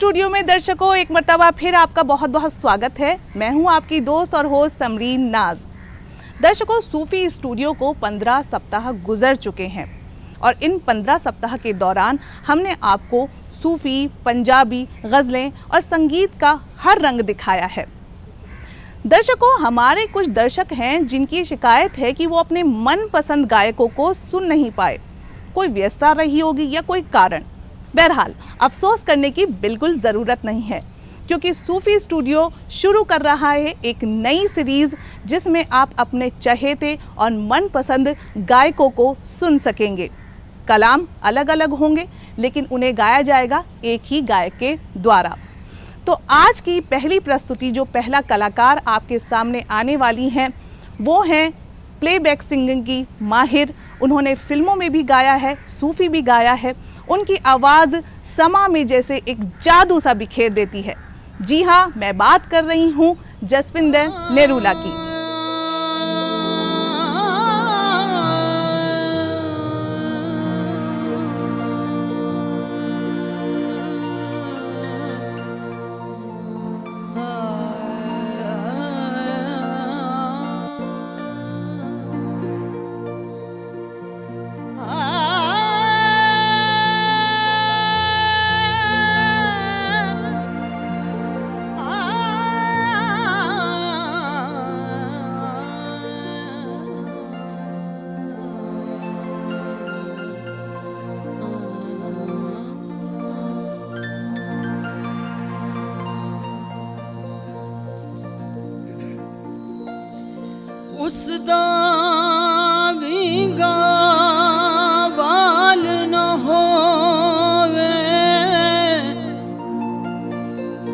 Studio में दर्शकों एक मर्तबा फिर आपका बहुत बहुत स्वागत है। मैं हूं आपकी दोस्त और होस्ट समरीन नाज। दर्शकों, सूफी स्टूडियो को 15 सप्ताह गुजर चुके हैं और इन 15 सप्ताह के दौरान हमने आपको सूफी, पंजाबी, गज़लें और संगीत का हर रंग दिखाया है। दर्शकों, हमारे कुछ दर्शक हैं जिनकी शिकायत है कि वो अपने मनपसंद गायकों को सुन नहीं पाए। कोई व्यस्तता रही होगी या कोई कारण। बहरहाल अफसोस करने की बिल्कुल ज़रूरत नहीं है, क्योंकि सूफी स्टूडियो शुरू कर रहा है एक नई सीरीज़ जिसमें आप अपने चहेते और मनपसंद गायकों को सुन सकेंगे। कलाम अलग अलग होंगे लेकिन उन्हें गाया जाएगा एक ही गायक के द्वारा। तो आज की पहली प्रस्तुति, जो पहला कलाकार आपके सामने आने वाली हैं, वो हैं प्लेबैक सिंगिंग की माहिर। उन्होंने फिल्मों में भी गाया है, सूफी भी गाया है। उनकी आवाज़ समा में जैसे एक जादू सा बिखेर देती है। जी हाँ, मैं बात कर रही हूँ जसविंदर नेरुला की। उसदा भी गावाल न होवे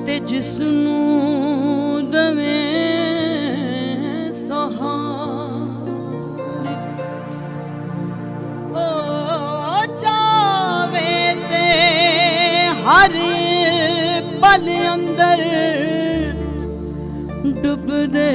ते जिसनू दवे सहारे। ओ जावे ते हर पल अंदर डुबदे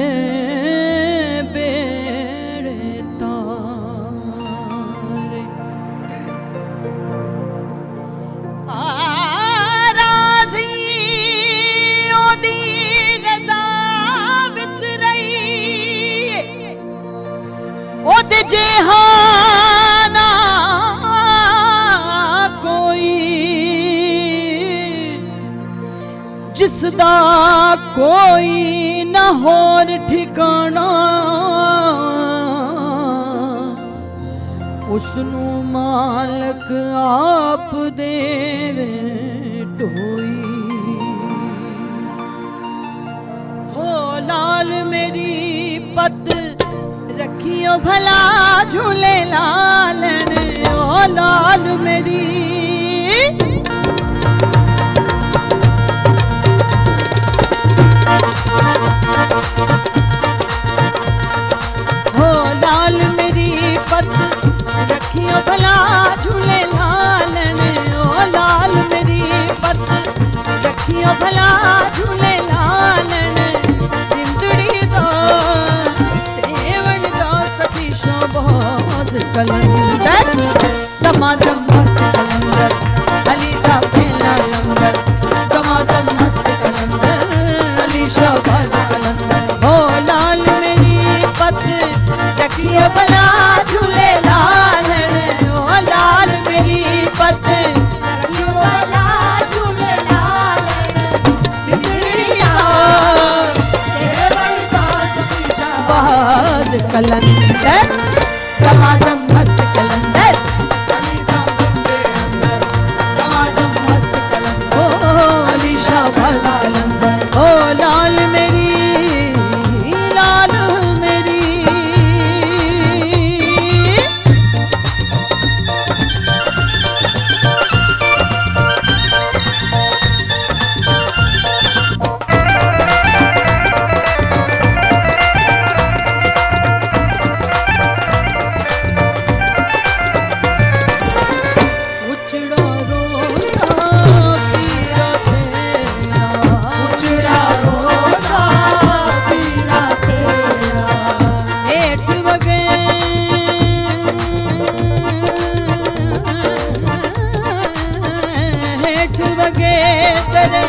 जेहाना कोई जिसदा कोई न होर ठिकाना, उसनू मालक आप देवे ढोई। हो लाल मेरी पत रखियो भला झूले लालन, ओ लाल मेरी हो लाल मेरी पत रखियो भला झूले लालन, ओ लाल मेरी पत रखियो भला झूले लालन। सिंदड़ी दो कलंदर दमादम मस्त कलंदर, अली का पहला लंगर। दमादम मस्त कलंदर, अली शाहबाज कलंदर। हो लाल मेरी पत रखियो भला झूले लालन, ओ लाल मेरी पत रखियो भला झूले लालन। सिंदड़िया सेवन का शाहबाज कलंदर, दमादम मस्त कलंदर, अली का तेरे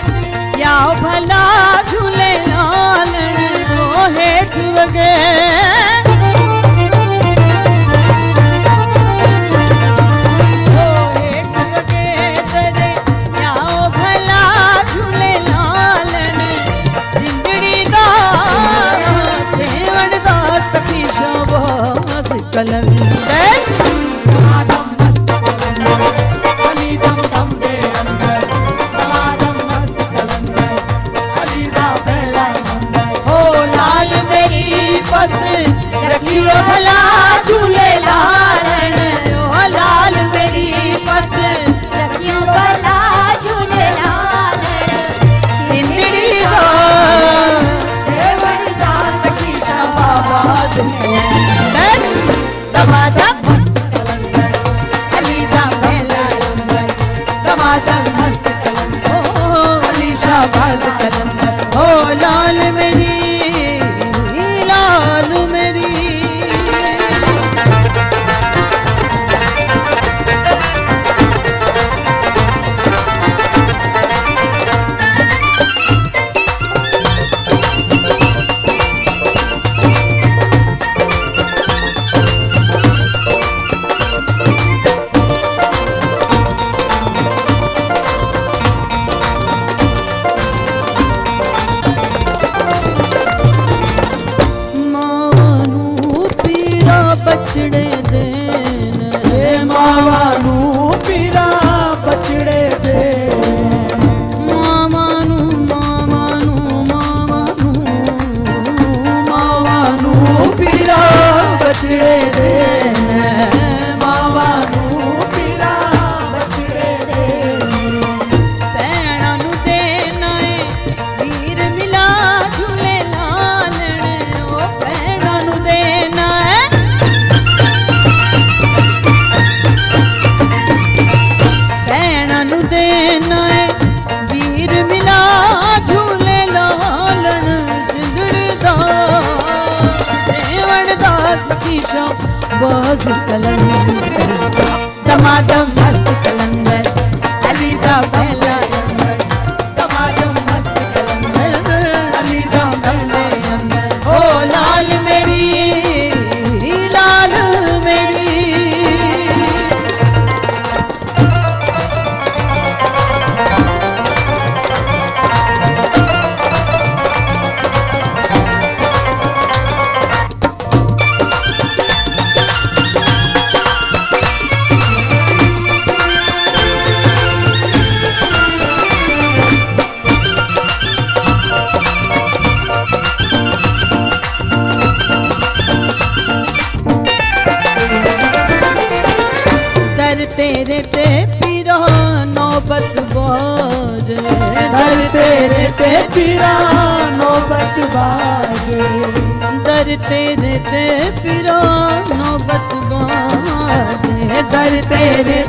या भला झूले लालन ओ हेठ वगे कलंदर दमादम मस्त कलंदर अली दम दम दे अंदर दमादम मस्त कलंदर अली दा पहला नंबर ओ लाल मेरी पत रखियो भला झूले लालन ओ लाल मेरी पत रखियो भला झूले लालन सिंदड़ी दा सेवण दा सखी आवाज कलंदर दमादम मस्त कलंदर अली दा पहला नंबर दमादम मस्त कलंदर ओ अली शाहबाज कलंदर ओ लाल मेरी बचड़े देन मावा नू पीरा बचड़े दे मामा नू मामा नू मामा नू मावा नू पीरा बचड़े देन मावा नू पीरा बचड़े दे भैणा नू देना है वीर मिला झूले लालन ओ भैणा नू देना है देना है वीर मिला झूले लालन सिंदड़ी दा सेवण दा सखी शाहबाज कलंदर दमादम मस्त कलंदर अली दा पहला नंबर दमादम मस्त कलंदर अली दा पहले नंबर ओ लाल मेरी तेरे ते पीरा नौबत बाजे दर तेरे ते पीरा नौबत बाजे दर तेरे ते पीरा नौबत बाजे दर तेरे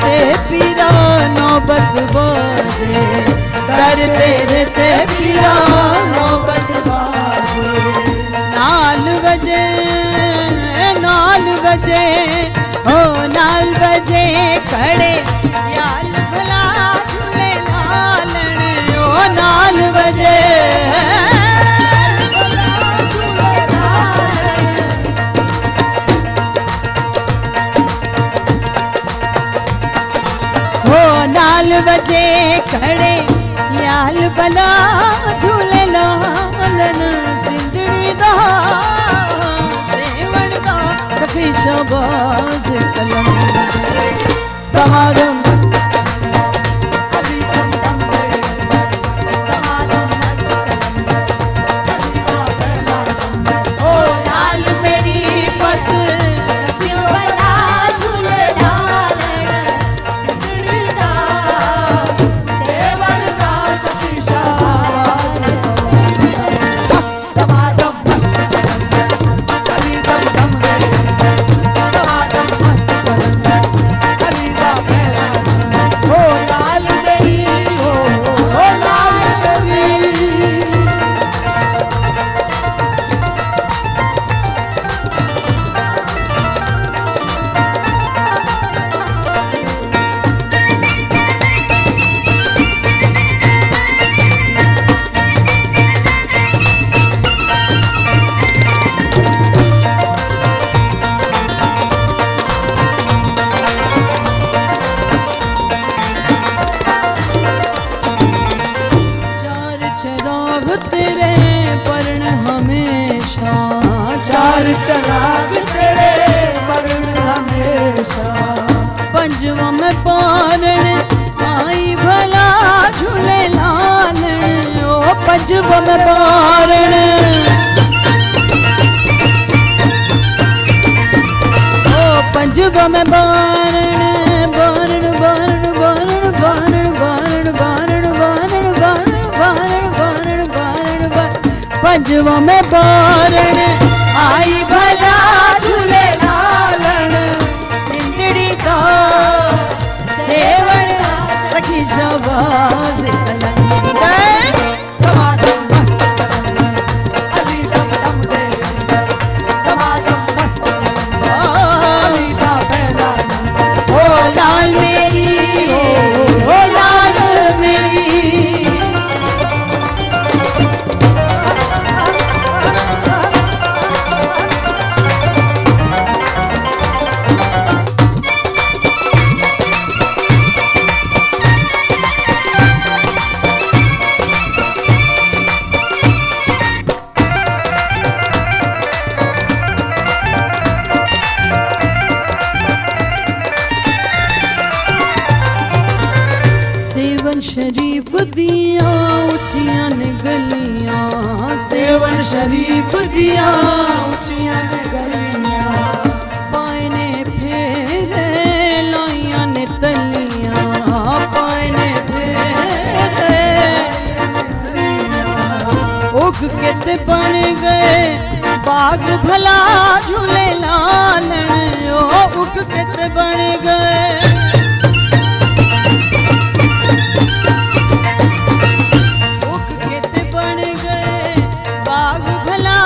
ते पीरा नौबत बाजे दर तेरे ते पीरा नौबत बाजे नाल बजे हो नाल बजे खड़े याल भला झूले लालन ओ नाल बजे हो नाल बजे खड़े याल भला झूले लालन सिंदड़ी दा सेवण दा सखी शाहबाज कलंदर दमादम मस्त अली दम दम दे दमादम मस्त कलंदर अली दा पहला नंबर ओ लाल मेरी पत क्यों भला झूले लालन सिंदड़ी दा सेवण दा सखी शाहबाज पंजवा में बारण ओ पंजवा में बारण बारण बारण बारण बारण बारण बारण बारण बारण बारण बारण बारण पंजवा में बारण आई भला झूले लालन सिंदड़ी का सेवण सखी शाबाश कलंदर दमादम मस्त कलंदर अली दम दम दे अंदर दमादम मस्त कलंदर अली दा पहला नंबर ओ लाल मेरी ओ लाल मेरी सेवन शरीफ दिया ऊंचियां ने गलियां सेवन शरीफ दिया ऊंचियां ने गलियां पायने फेरे लाइयां ने तलियां पायने फेरे उग के ते बन गए बाग भला झूले लालन ओ उग के ते बन गए उग के ते बन गए बाग भला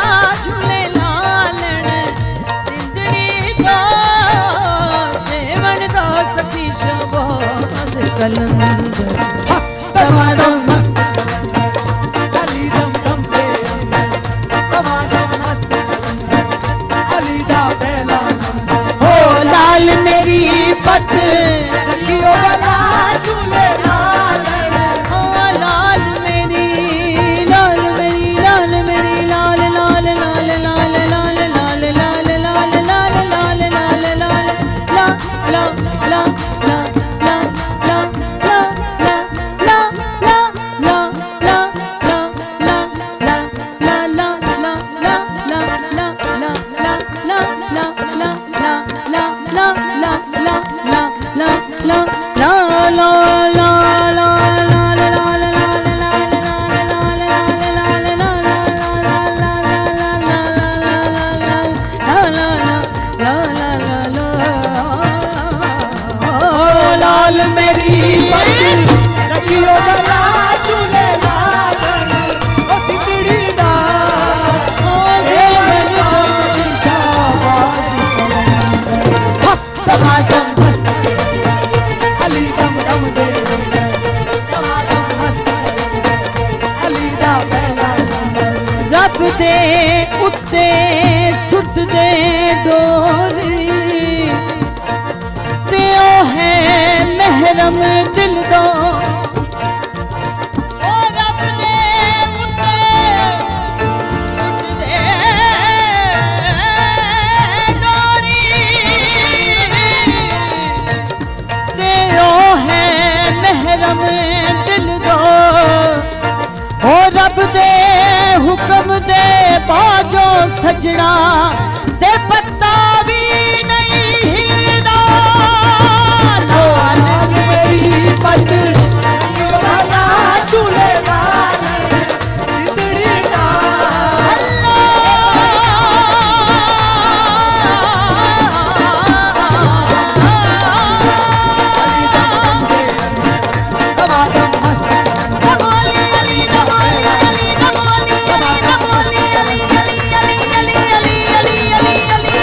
झूले लालन सिंदड़ी दा सेवन दा सखी शाबाश कलंदर दमादम मस्त कलंदर अली दम दम दे अंदर दमादम मस्त कलंदर अली दा पहला नंबर हो लाल मेरी पत रखियो भला झूले लालन ओ लाल मेरी लाल मेरी लाल मेरी लाल लाल लाल लाल लाल लाल लाल लाल लाल लाल लाल लाल ला ला ला ला ला ला ला ला ला ला ला ला ला ला लाल मेरी रखियो भला झूले लालन ओ सिंदड़ी दा दमादम मस्त अली दम दम दे दमादम मस्त अली दा पहला नंबर रब दे उत्ते सुट दे डोरी ते ओ है महरम दिल दो ओ रब दे उत्ते सुट दे डोरी ते ओ है महरम दिल दो ओ रब दे हुक्म दे बाजो सजना ते पत्ता भी नहीं हिलदा लाल मेरी पत रखियो भला झूले लालन सिंदड़ी दा दमादम मस्त अली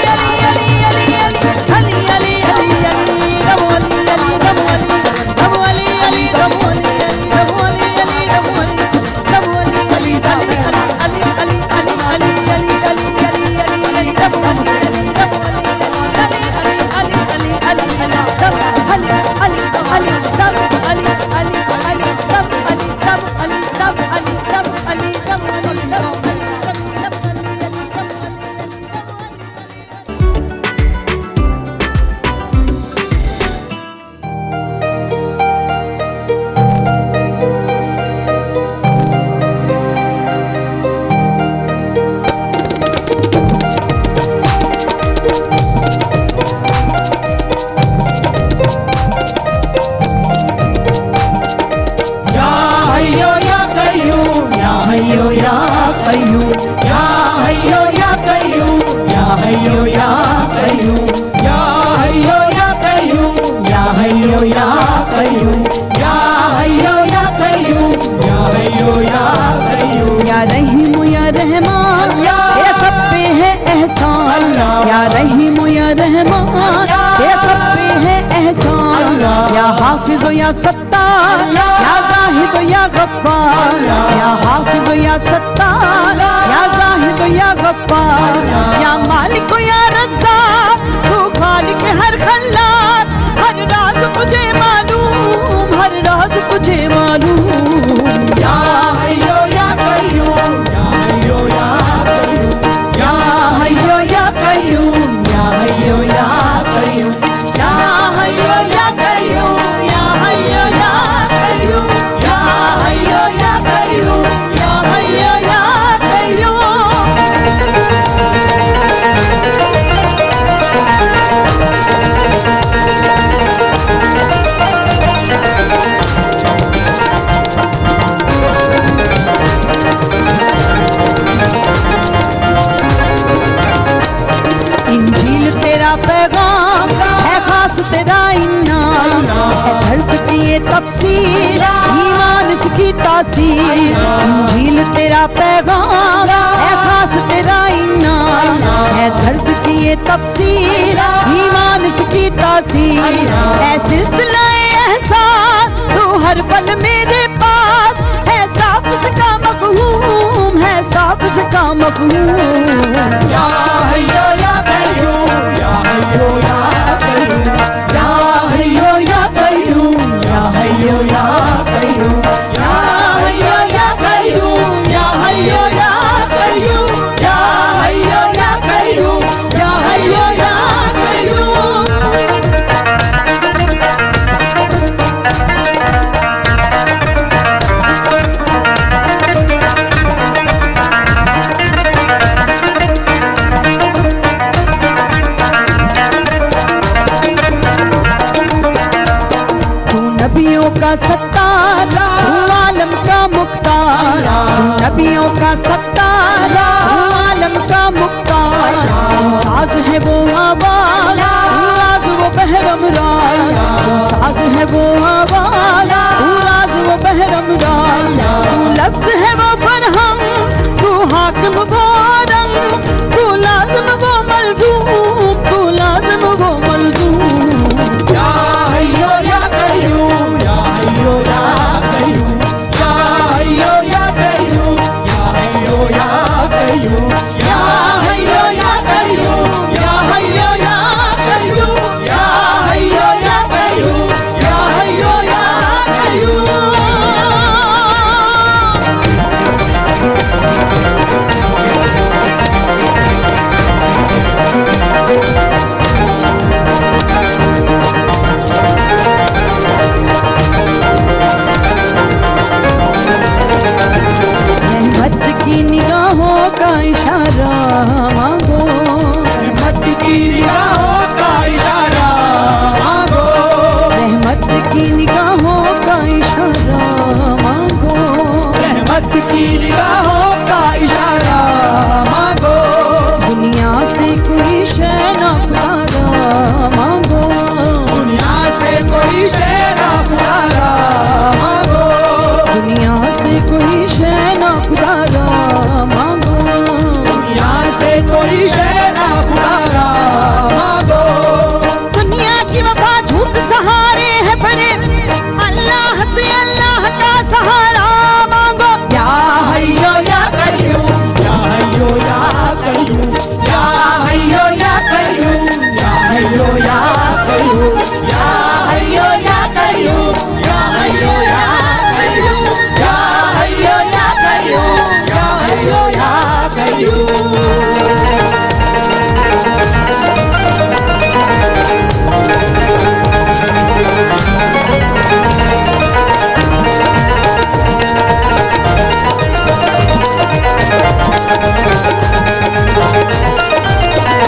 या कय्यूम या हय्यो या कय्यूम या हय्यो या कय्यूम या हय्यो या कय्यूम या हय्यो या कय्यूम या हय्यो या कय्यूम या हय्यो या कय्यूम या रहीम या रहमान ये सब पे है एहसान या रहीम या रहमान ये सब पे है एहसान या हाफिज या सत्तार या जाहिद या गफ्फार या हाफिज या सत्तार या जाहिद या गफ्फार या मालिक या रज़्ज़ाक़ तू खालिक हर खल्लाक हर राज तुझे मालूम हर राज तुझे मालूम या हय्यो या कय्यूम या हय्यो या कय्यूम या हय्यो या कय्यूम या हय्यो या कय्यूम या हय्यो या कय्यूम या हय्यो या कय्यूम या हय्यो या कय्यूम या हय्यो या इंजील तेरा पैगाम है खास तेरा इनाम है दर्द की ये तफसीर ईमान इसकी तासीर इंजील तेरा पैगाम है खास तेरा इनाम है दर्द की ये तफसीर ईमान इसकी तासीर है सिलसिला एहसास तू हर पल मेरे पास है साफ इसका मफहूम है साफ इसका मफहूम या हय्यो या कय्यूम या हय्यो या कय्यूम या हय्यो या कय्यूम या हय्यो या कय्यूम या हय्यो या कय्यूम या हय्यो या कय्यूम या हय्यो या कय्यूम या हय्यो या कय्यूम नबियों का सत्तार तू आलम का मुख्तार तू नबियों का सत्तार तू आलम का मुख्तार तू साज है वो आवाज तू राज वो बहरम राज तू साज है वो आवाज तू राज वो बहरम राज तू लफ्ज है वो फरहम तू हाकिम वो रंग तू लाजिम वो मलजूम तू लाजिम वो मलजूम या हय्यो या कय्यूम या हय्यो या कय्यूम या हय्यो या कय्यूम या हय्यो या कय्यूम या हय्यो या कय्यूम या हय्यो या कय्यूम या हय्यो या कय्यूम या हय्यो या कय्यूम रहमत की निगाहों का इशारा मांगो रहमत की निगाहों का इशारा मांगो रहमत की निगाहों का इशारा मांगो रहमत की निगाहों का इशारा मांगो दुनिया से कोई शय ना पुकारा मांगो दुनिया से कोई शय ना पुकारा मांगो दुनिया से कोई शय ना पुकारा मांगो दुनिया से कोई शय ना पुकारा मांगो दुनिया की वफा झूठ सहारे है परे अल्लाह से अल्लाह का सहारा मांगो या हय्यो या कय्यूम या हय्यो या कय्यूम या हय्यो या कय्यूम या हय्यो या कय्यूम या हय्यो या कय्यूम या हय्यो या कय्यूम या हय्यो या कय्यूम या हय्यो या कय्यूम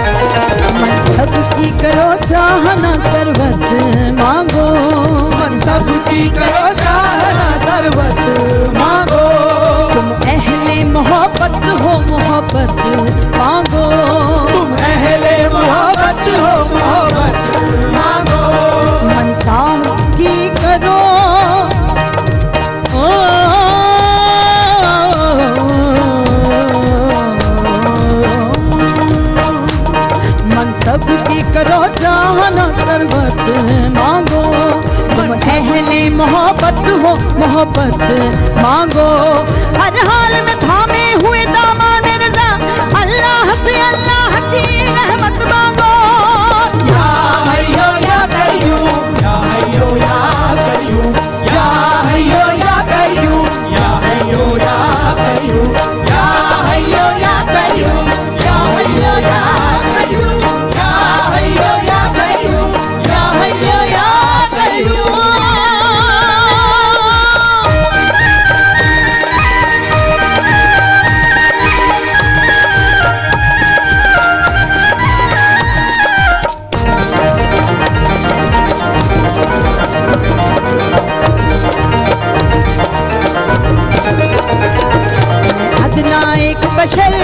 मनसब की करो चाहना सरबत मांगो मनसब की करो चाहना सरबत मांगो तुम अहले मोहब्बत मोहब्बत मांगो। तुम अहले मोहब्बत हो, मोहब्बत मांगो। मनसा की करो ओ, मनसब की करो जाना सरबत मांगो। तुम अहले मोहब्बत हो, मोहब्बत मांगो। हर हाल में थामे हुए दामान रज़ा, अल्लाह से अल्लाह की रहमत मांगो। या हय्यो या कय्यूम, या हय्यो या कय्यूम, या हय्यो या कय्यूम, या हय्यो या कय्यूम, या हय्यो या कय्यूम, या हय्यो या कय्यूम, या हय्यो या कय्यूम, या हय्यो या कय्यूम। अदना एक बशर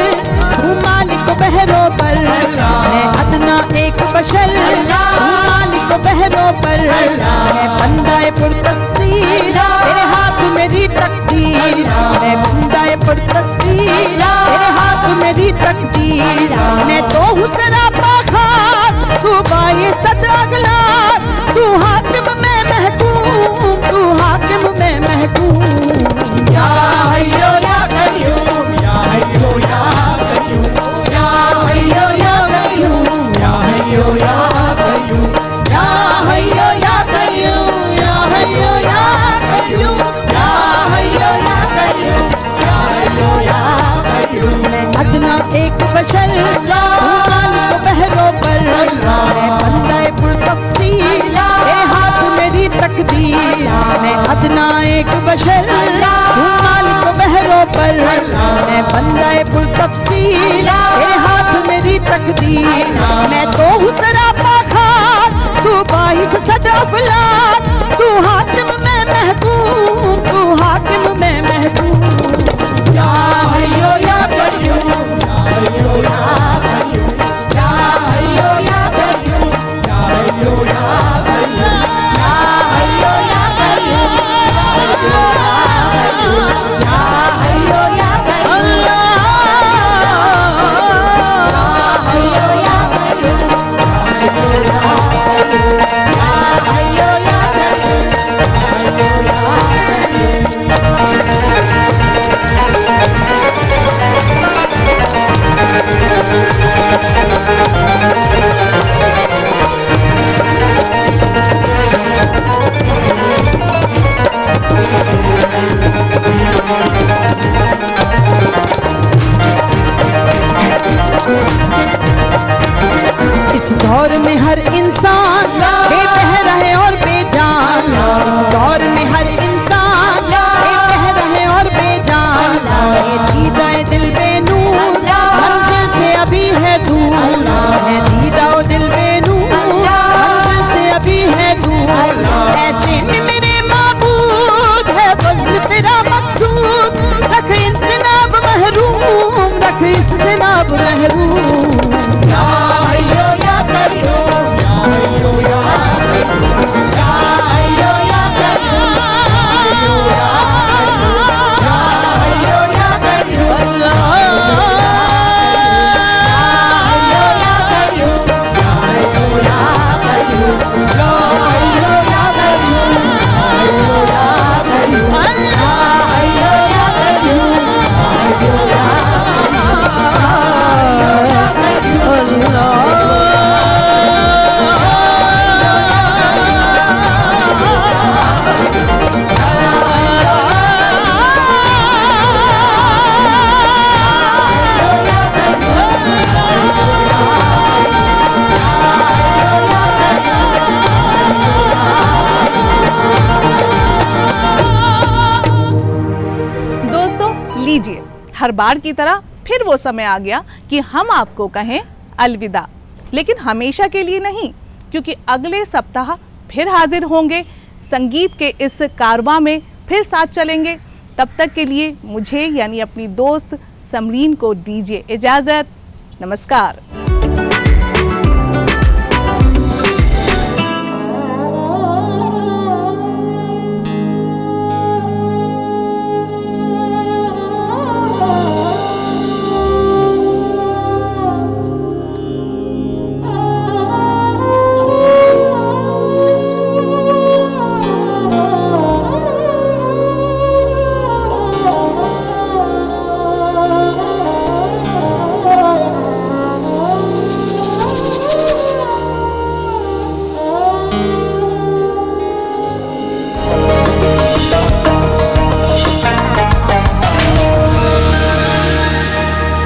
हूँ मालिक बहरों पर, मैं अदना एक बशर हूँ मालिक बहरों पर। मैं बंदाए पुरतस्बीर तेरे हाथ मेरी तकदीर, मैं बंदाए पुरतस्बीर तेरे हाथ मेरी तकदीर। मैं तो हूँ सरापा खाक, तू बाए सद अगला, तू हाकिम में महकूम, तू हाकिम में महकूम। या हय्यो या कय्यूम, या हय्यो या कय्यूम, या हय्यो या कय्यूम, या हय्यो या कय्यूम, या हय्यो या कय्यूम, या हय्यो या कय्यूम, या हय्यो या कय्यूम, या हय्यो या कय्यूम। अदना एक बशर हूँ मालिक बहरों पर, मैं बंदाए पुरतफसील तेरे हाथ मेरी तकदीर। मैं अदना एक बशर हूँ मालिक बहरों पर, मैं बंदाए पुरतफसील तेरे हाथ मेरी तकदीर। मैं तो हूँ सरापा खाक, तू बाइस सद अफलाक, तू हाकिम में महकूम, तू हाकिम में महकूम। या हय्यो या कय्यूम, या हय्यो या कय्यूम, या हय्यो या कय्यूम, या हय्यो या कय्यूम, या हय्यो या कय्यूम, या हय्यो या कय्यूम, या हय्यो या कय्यूम, या हय्यो या इस दौर में हर इंसान बेबहरा है और बेजान, इस दौर में हर इंसान बेबहरा है और बेजान। ये दीदाए दिल बेनूर मंजिल से अभी है दूर, है दीदाओ दिल बेनूर मंजिल से अभी है दूर। ऐसे में मेरे माबूद है फज़्ल तेरा मकसूद, रख इनसे नाब महरूम, रख इससे नाब महरूम। या हय्यो या कय्यूम, या हय्यो या कय्यूम, या हय्यो या कय्यूम, या हय्यो या कय्यूम, या हय्यो या कय्यूम, या हय्यो या कय्यूम, या हय्यो या कय्यूम, या हय्यो या कय्यूम, या हय्यो या कय्यूम, लीजिए, हर बार की तरह फिर वो समय आ गया कि हम आपको कहें अलविदा, लेकिन हमेशा के लिए नहीं, क्योंकि अगले सप्ताह फिर हाजिर होंगे, संगीत के इस कारवां में फिर साथ चलेंगे। तब तक के लिए मुझे यानी अपनी दोस्त समरीन को दीजिए इजाज़त। नमस्कार।